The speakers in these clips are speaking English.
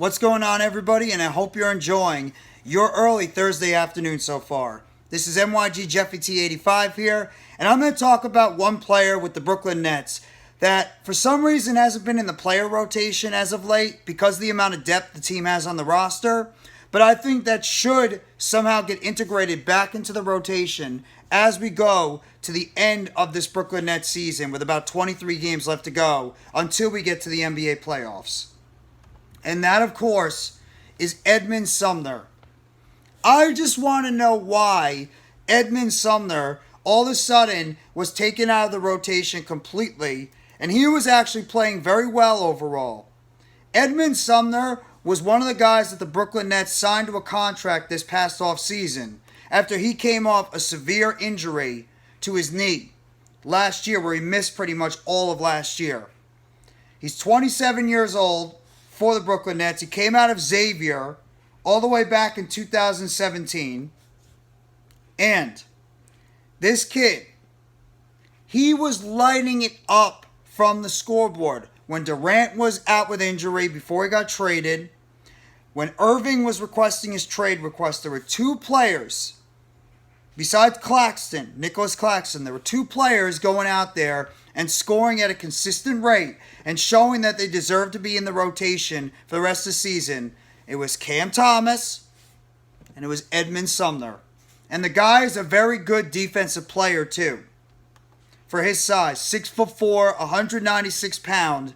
What's going on, everybody? And I hope you're enjoying your early Thursday afternoon so far. This is MYG Jeffy T85 here, and I'm going to talk about one player with the Brooklyn Nets that for some reason hasn't been in the player rotation as of late because of the amount of depth the team has on the roster. But I think that should somehow get integrated back into the rotation as we go to the end of this Brooklyn Nets season with about 23 games left to go until we get to the NBA playoffs. And that, of course, is Edmond Sumner. I just want to know why Edmond Sumner all of a sudden was taken out of the rotation completely, and he was actually playing very well overall. Edmond Sumner was one of the guys that the Brooklyn Nets signed to a contract this past offseason after he came off a severe injury to his knee last year, where he missed pretty much all of last year. He's 27 years old for the Brooklyn Nets. He came out of Xavier all the way back in 2017. And this kid, he was lighting it up from the scoreboard when Durant was out with injury before he got traded. When Irving was requesting his trade request, there were two players, besides Claxton, Nicholas Claxton, there were two players going out there and scoring at a consistent rate and showing that they deserve to be in the rotation for the rest of the season. It was Cam Thomas and it was Edmond Sumner. And the guy is a very good defensive player too. For his size, 6'4", 196-pound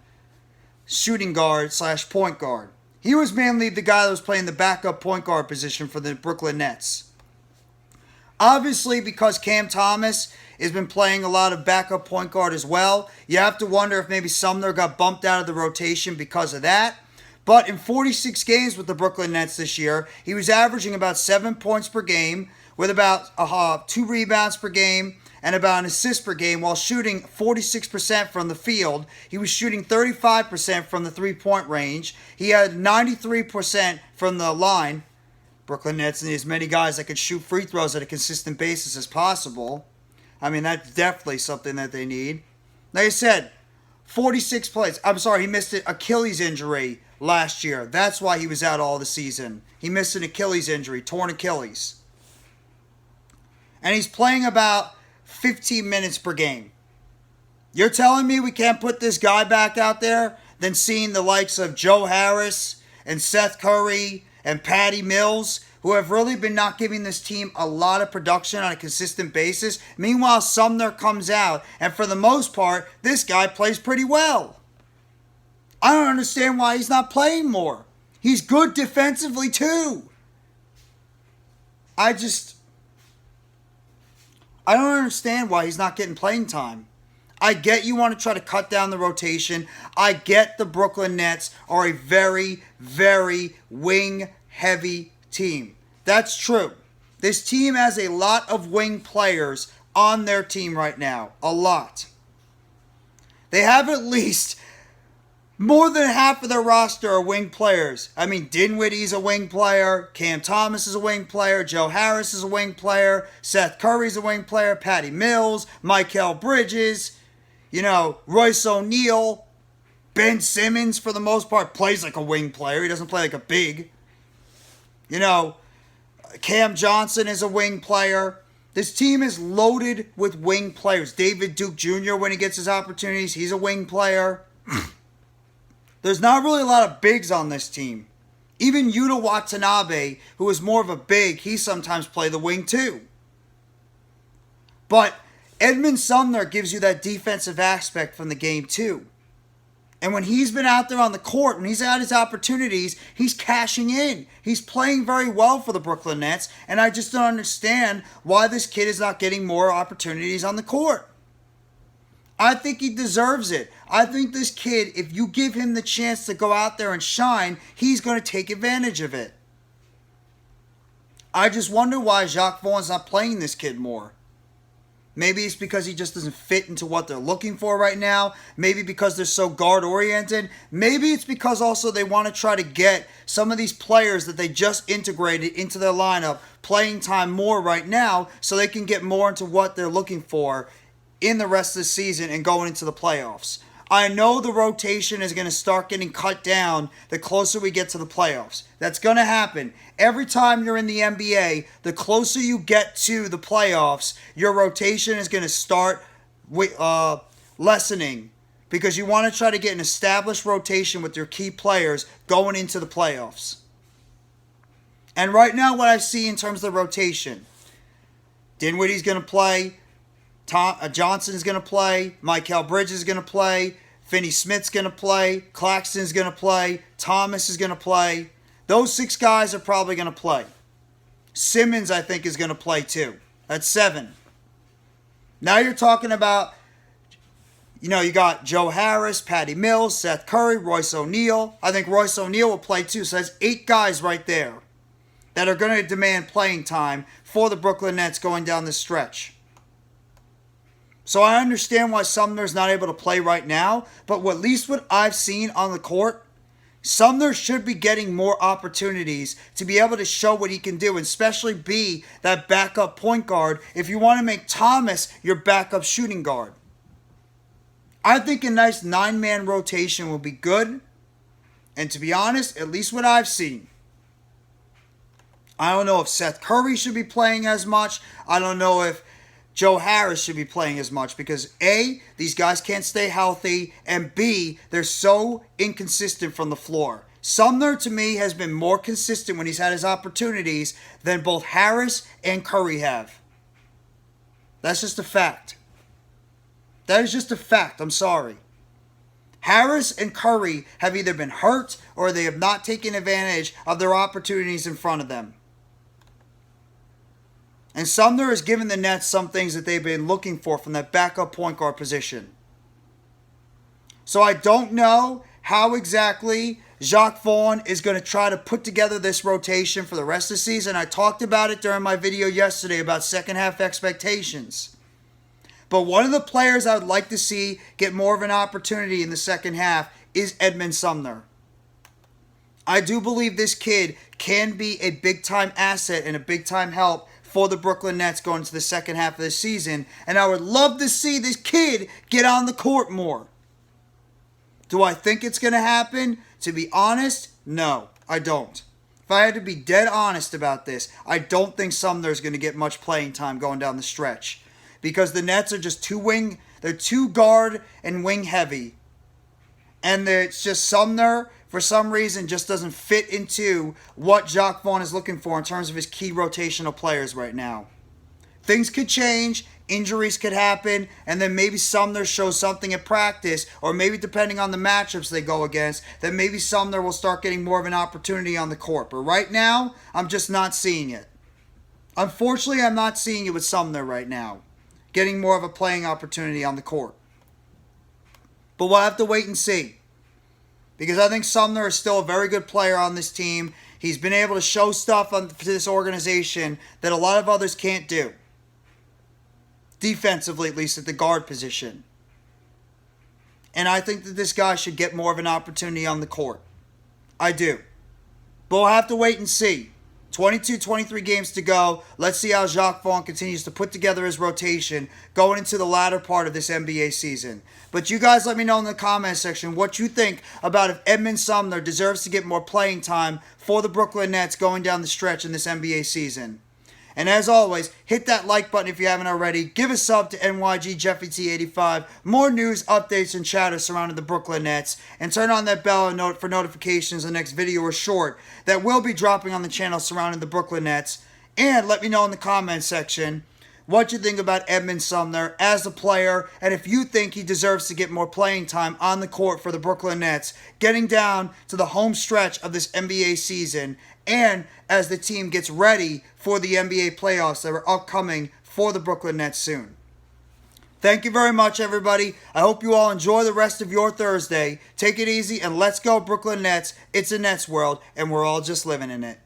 shooting guard / point guard. He was mainly the guy that was playing the backup point guard position for the Brooklyn Nets. Obviously, because Cam Thomas has been playing a lot of backup point guard as well, you have to wonder if maybe Sumner got bumped out of the rotation because of that. But in 46 games with the Brooklyn Nets this year, he was averaging about 7 points per game with about 2 rebounds per game and about an assist per game while shooting 46% from the field. He was shooting 35% from the three-point range. He had 93% from the line. Brooklyn Nets need as many guys that could shoot free throws at a consistent basis as possible. I mean, that's definitely something that they need. Like I said, 46 plays. I'm sorry, he missed an Achilles injury last year. That's why he was out all the season. He missed an Achilles injury, torn Achilles. And he's playing about 15 minutes per game. You're telling me we can't put this guy back out there than seeing the likes of Joe Harris and Seth Curry and Patty Mills, who have really been not giving this team a lot of production on a consistent basis. Meanwhile, Sumner comes out, and for the most part, this guy plays pretty well. I don't understand why he's not playing more. He's good defensively, too. I don't understand why he's not getting playing time. I get you want to try to cut down the rotation. I get the Brooklyn Nets are a very, very wing-heavy team. That's true. This team has a lot of wing players on their team right now. A lot. They have at least more than half of their roster are wing players. I mean, Dinwiddie's a wing player. Cam Thomas is a wing player. Joe Harris is a wing player. Seth Curry's a wing player. Patty Mills. Mikal Bridges. Royce O'Neal. Ben Simmons, for the most part, plays like a wing player. He doesn't play like a big. Cam Johnson is a wing player. This team is loaded with wing players. David Duke Jr., when he gets his opportunities, he's a wing player. There's not really a lot of bigs on this team. Even Yuta Watanabe, who is more of a big, he sometimes plays the wing too. But Edmond Sumner gives you that defensive aspect from the game too. And when he's been out there on the court, when he's had his opportunities, he's cashing in. He's playing very well for the Brooklyn Nets, and I just don't understand why this kid is not getting more opportunities on the court. I think he deserves it. I think this kid, if you give him the chance to go out there and shine, he's going to take advantage of it. I just wonder why Jacque Vaughn's not playing this kid more. Maybe it's because he just doesn't fit into what they're looking for right now. Maybe because they're so guard-oriented. Maybe it's because also they want to try to get some of these players that they just integrated into their lineup playing time more right now so they can get more into what they're looking for in the rest of the season and going into the playoffs. I know the rotation is going to start getting cut down the closer we get to the playoffs. That's going to happen. Every time you're in the NBA, the closer you get to the playoffs, your rotation is going to start lessening because you want to try to get an established rotation with your key players going into the playoffs. And right now, what I see in terms of the rotation, Dinwiddie's going to play. Johnson's going to play. Mikal Bridges is going to play. Finney-Smith's going to play. Claxton's going to play. Thomas is going to play. Those 6 guys are probably going to play. Simmons, I think, is going to play too. That's 7. Now you're talking about, you got Joe Harris, Patty Mills, Seth Curry, Royce O'Neal. I think Royce O'Neal will play too. So that's 8 guys right there that are going to demand playing time for the Brooklyn Nets going down this stretch. So I understand why Sumner's not able to play right now, but at least what I've seen on the court, Sumner should be getting more opportunities to be able to show what he can do, and especially be that backup point guard if you want to make Thomas your backup shooting guard. I think a nice 9-man rotation will be good, and to be honest, at least what I've seen, I don't know if Seth Curry should be playing as much. I don't know if Joe Harris should be playing as much because A, these guys can't stay healthy, and B, they're so inconsistent from the floor. Sumner, to me, has been more consistent when he's had his opportunities than both Harris and Curry have. That's just a fact. That is just a fact. I'm sorry. Harris and Curry have either been hurt or they have not taken advantage of their opportunities in front of them. And Sumner has given the Nets some things that they've been looking for from that backup point guard position. So I don't know how exactly Jacque Vaughn is going to try to put together this rotation for the rest of the season. I talked about it during my video yesterday about second half expectations. But one of the players I would like to see get more of an opportunity in the second half is Edmond Sumner. I do believe this kid can be a big-time asset and a big-time help for the Brooklyn Nets going into the second half of the season. And I would love to see this kid get on the court more. Do I think it's going to happen? To be honest, no, I don't. If I had to be dead honest about this, I don't think Sumner is going to get much playing time going down the stretch. Because the Nets are just they're too guard and wing heavy. And it's just Sumner, for some reason, just doesn't fit into what Jacque Vaughn is looking for in terms of his key rotational players right now. Things could change, injuries could happen, and then maybe Sumner shows something at practice, or maybe depending on the matchups they go against, then maybe Sumner will start getting more of an opportunity on the court. But right now, I'm just not seeing it. Unfortunately, I'm not seeing it with Sumner right now, getting more of a playing opportunity on the court. But we'll have to wait and see. Because I think Sumner is still a very good player on this team. He's been able to show stuff to this organization that a lot of others can't do. Defensively, at least at the guard position. And I think that this guy should get more of an opportunity on the court. I do. But we'll have to wait and see. 22, 23 games to go. Let's see how Jacque Vaughn continues to put together his rotation going into the latter part of this NBA season. But you guys let me know in the comment section what you think about if Edmond Sumner deserves to get more playing time for the Brooklyn Nets going down the stretch in this NBA season. And as always, hit that like button if you haven't already. Give a sub to NYG Jeffy T85. More news, updates, and chatter surrounding the Brooklyn Nets. And turn on that bell for notifications of the next video or short that will be dropping on the channel surrounding the Brooklyn Nets. And let me know in the comments section what you think about Edmond Sumner as a player, and if you think he deserves to get more playing time on the court for the Brooklyn Nets, getting down to the home stretch of this NBA season, and as the team gets ready for the NBA playoffs that are upcoming for the Brooklyn Nets soon. Thank you very much, everybody. I hope you all enjoy the rest of your Thursday. Take it easy, and let's go Brooklyn Nets. It's a Nets world, and we're all just living in it.